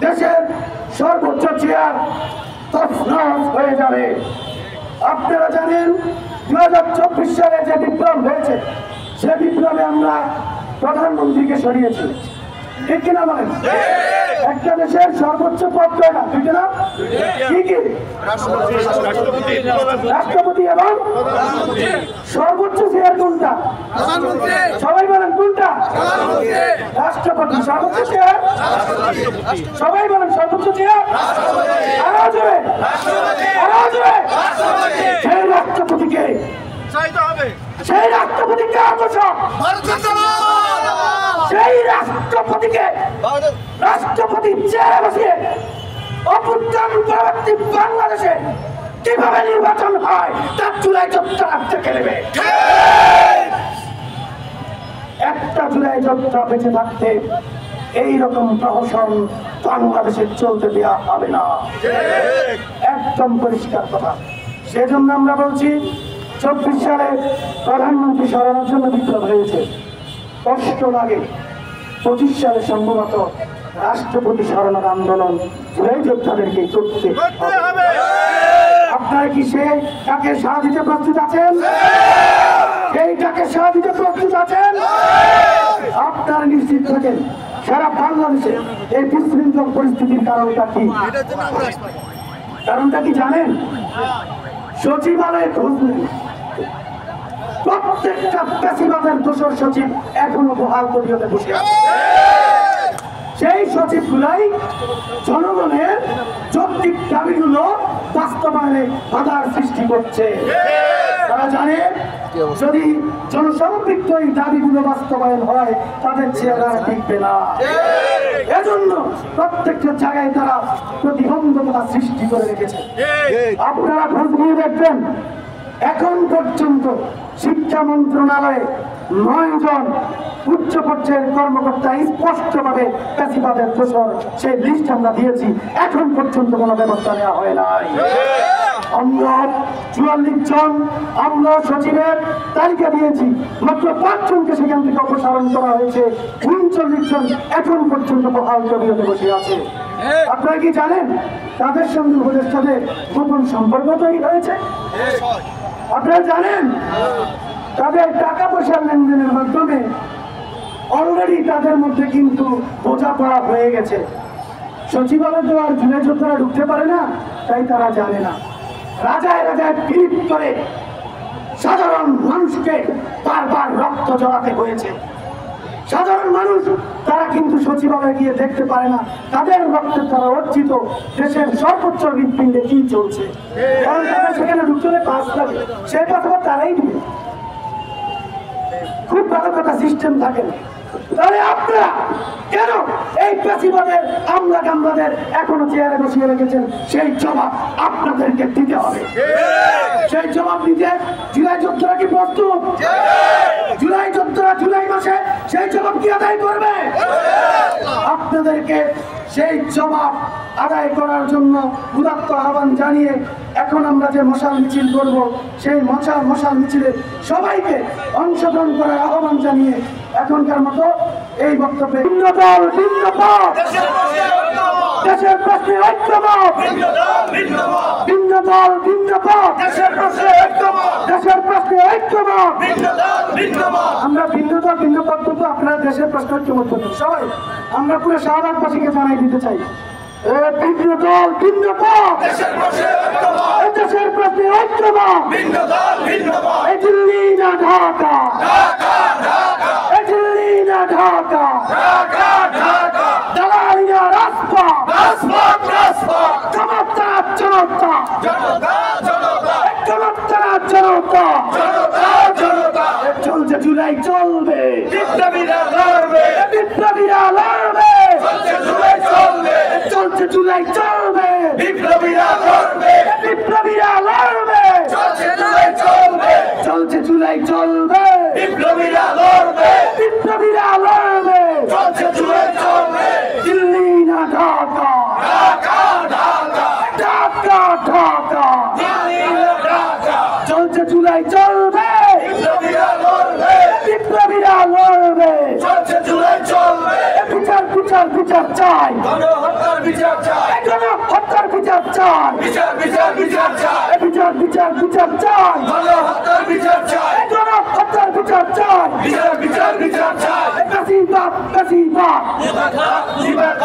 দেশের সর্বোচ্চ চেয়ার তছনছ হয়ে যাবে। আপনারা জানেন 2024 সালে যে বিপ্লব হয়েছে, সে বিপ্লবে আমরা প্রধানমন্ত্রীকে সরিয়েছি, ঠিক কিনা বলেন? একটা দেশের সর্বোচ্চ পদ কয়টা? দুইটা না? কি কি? রাষ্ট্রপতি এবং সর্বোচ্চ চেয়ার কোনটা? সবাই বলেন কোনটা? রাষ্ট্রপতি। সর্বোচ্চ চেয়ার সবাই বলেন সর্বোচ্চ চেয়ার। আরো জোরে, আরো জোরে। সেই রাষ্ট্রপতিকে, সেই রাষ্ট্রপতিকে আদর্শক, সেই রাষ্ট্রপতিকে রাষ্ট্রপতি চেয়ারে বসিয়ে অভ্যুত্থান পরবর্তী বাংলাদেশে কিভাবে নির্বাচন হয় তার জুলাই যোদ্ধা থেকে নেবে। একটা জুলাই যোদ্ধা বেঁচে থাকতে এইরকম প্রহসন বাংলাদেশে চলতে দেওয়া হবে না, একদম পরিষ্কার কথা। সেজন্য আমরা বলছি 24 সালে প্রধানমন্ত্রী সরানোর জন্য বিপ্লব হয়েছে, কষ্ট লাগে। 25 সালে সম্ভবত রাষ্ট্রপতি সরানোর আন্দোলন জুলাই যোদ্ধাদেরকে করতে হবে। আপনারা কি সেই তাকে সাড়া দিতে প্রস্তুত আছেন? সেইটাকে সাড়া দিতে প্রস্তুত আছেন? আপনারা নিশ্চিত থাকেন সারা বাংলাদেশে এই বিশৃঙ্খল পরিস্থিতির কারণটা কি? কারণটা কি জানেন? সচিবালয়ে খোঁজ নেই, প্রত্যেকটা ফ্যাসিবাদের দোসর সচিব এখনো বহাল তবিয়তে বসে আছে। সেই সচিবগুলাই জনগণের যৌক্তিক দাবিগুলো বাস্তবায়নে বাধার সৃষ্টি করছে। তারা জানে যদি জনসম্পৃক্ত এই দাবিগুলো বাস্তবায়ন হয় তাদের চেহারা টিকবে না। এজন্য প্রত্যেকটা জায়গায় তারা প্রতিবন্ধকতা সৃষ্টি করে রেখেছে। আপনারা খোঁজ নিয়ে দেখবেন এখন পর্যন্ত শিক্ষা মন্ত্রণালয়ে 9 জন উচ্চ পর্যায়ের কর্মকর্তা স্পষ্টভাবে ফ্যাসিবাদের দোষর সেই লিস্ট আমরা দিয়েছি, এখন পর্যন্ত কোনো ব্যবস্থা নেওয়া হয় নাই। আমরা 44 জন আমরা সচিবের তালিকা দিয়েছি, মাত্র 5 জনকে সেখান থেকে অপসারণ করা হয়েছে। 39 জন এখন পর্যন্ত বহাল তবিয়তে বসে আছে। আপনারা কি জানেন তাদের সঙ্গে উপদেষ্টাদের গোপন সম্পর্ক তৈরি হয়েছে? আপনারা জানেন তাদের টাকা পয়সার লেনদেনের মাধ্যমে অলরেডি তাদের মধ্যে কিন্তু বোঝাপড়া হয়ে গেছে। সচিবালয় তো আর জুলাই যোদ্ধারা ঢুকতে পারে না, তাই তারা জানে না। রাজায় রাজায় পিড়িত করে সাধারণ মানুষকে বারবার রক্ত জড়াতে হয়েছে। সাধারণ মানুষ তারা কিন্তু সচিবালয়ে গিয়ে দেখতে পারে না তাদের রক্তে তারা অর্জিত দেশের সর্বোচ্চ হৃৎপিণ্ডে কি চলছে। কারণ তারা সেখানে ঢুকতে পাস লাগে, সেই কথা তারাই দিবে। খুব ভালো কথা, সিস্টেম থাকে না। তাহলে আপনারা কেন এই ফ্যাসিবাদের আমলা কামলাদের এখনো চেয়ারে বসিয়ে রেখেছেন? সেই জবাব আপনাদেরকে দিতে হবে। সেই জবাব দিতে জুলাই যোদ্ধারা কি প্রস্তুত? জুলাই যোদ্ধারা জুলাই মাসে সেই জবাব কি আদায় করবে? আপনাদেরকে সেই জবাব আদায় করার জন্য উদাত্ত আহ্বান জানিয়ে এখন আমরা যে মশাল মিছিল করব, সেই মশাল মিছিলে সবাইকে অংশগ্রহণ করার আহ্বান জানিয়ে এখনকার মতো এই বক্তব্যে ভিন্ন দল ভিন্ন পথ, দেশের প্রশ্নে ঐক্যমত, ভিন্ন দল ভিন্ন পথ, দেশের প্রশ্নে ঐক্যমত। আমরা ভিন্ন দল ভিন্ন পথ করবো, আপনারা দেশের প্রশ্নে ঐক্যমত করবেন। সবাই আমরা পুরো শাহবাগবাসীকে জানাই দিতে চাই ভিন্ন দল ভিন্ন পথ, দেশের প্রশ্নে ঐক্যমত। এই দিল্লি না ঢাকা, দিল্লি না ঢাকা, দালালি না রাজপথ, চমৎকার জনতা, চমৎকার জনতা, চলছে জুলাই চলবে, বিপ্লবীরা লড়বে, বিপ্লবীরা লড়বে, চলছে জুলাই চলবে, বিপ্লবীরা লড়বে, বিপ্লবীরা লড়বে, চলছে জুলাই চলবে, বিপ্লবীরা লড়বে, বিপ্লবীরা লড়বে, চলছে জুলাই চলবে। বিচার চাই, গণহত্যার বিচার চাই, গণহত্যার বিচার চাই, বিচার বিচার বিচার চাই, বিচার বিচার বিচার চাই, গণহত্যার বিচার চাই, গণহত্যার বিচার চাই, বিচার বিচার বিচার চাই, বেশিরভাগ বেশিরভাগ নির্বাক নির্বাক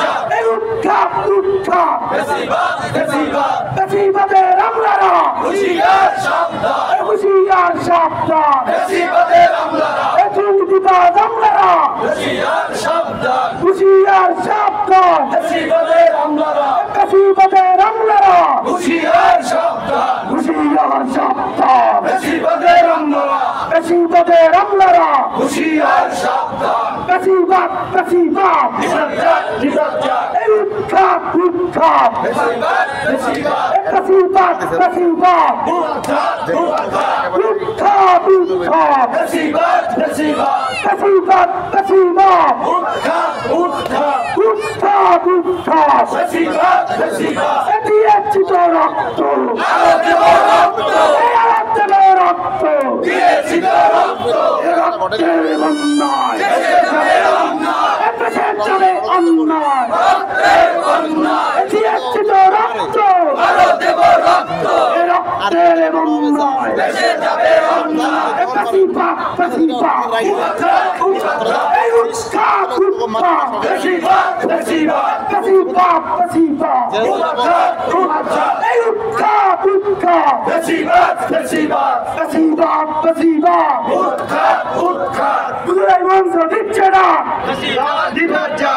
উৎখাত উৎখাত বেশিরভাগ বেশিরভাগ বেশিরভাগের আমলারা হুঁশিয়ার সাবধান, হুঁশিয়ার সাবধান বেশিরভাগের আমলারা দুর্নীতিবাজ আমলারা হুঁশিয়ার সাবধান, হুঁশিয়ার সাবধান বেশিরভাগের আমলারা বেশিরভাগের আমলারা হুঁশিয়ার সাবধান, হুঁশিয়ার সাবধান বেশিরভাগের আমলারা বেশিরভাগের আমলারা হুঁশিয়ার সাবধান, বেশিরভাগ বেশিরভাগ নির্বাক নির্বাক উৎখাত উৎখাত বেশিরভাগ বেশিরভাগ বেশিরভাগ বেশিরভাগ উৎখাত উৎখাত উৎখাত উৎখাত বেশিরভাগ বেশিরভাগ বেশিরভাগ বেশিরভাগ উৎখাত উৎখাত উৎখাত উৎখাত বেশিরভাগ বেশিরভাগ দিয়েছি তো রক্ত আরো দেব রক্ত, দেবে রক্ত দিয়েছি তো রক্ত, রক্তের অন্যায় দেশে যাবে অন্যায়, দেশের চলে অন্যায় রক্তের অন্যায়, দিয়েছি তো রক্ত আরো দেব রক্ত, রক্তের অন্যায় দেশে যাবে অন্যায়, বেশিরভাগ বেশিরভাগ উৎখাত উৎখাত এই উৎখাত উৎখাত বেশিরভাগ বেশিরভাগ বেশিরভাগ বেশিরভাগ উৎখাত উৎখাত এই উৎখাত উৎখাত বেশিরভাগ বেশিরভাগ বেশিরভাগ বেশিরভাগ উৎখাত উৎখাত মঞ্চ দিচ্ছে না বেশিরভাগ নির্বাক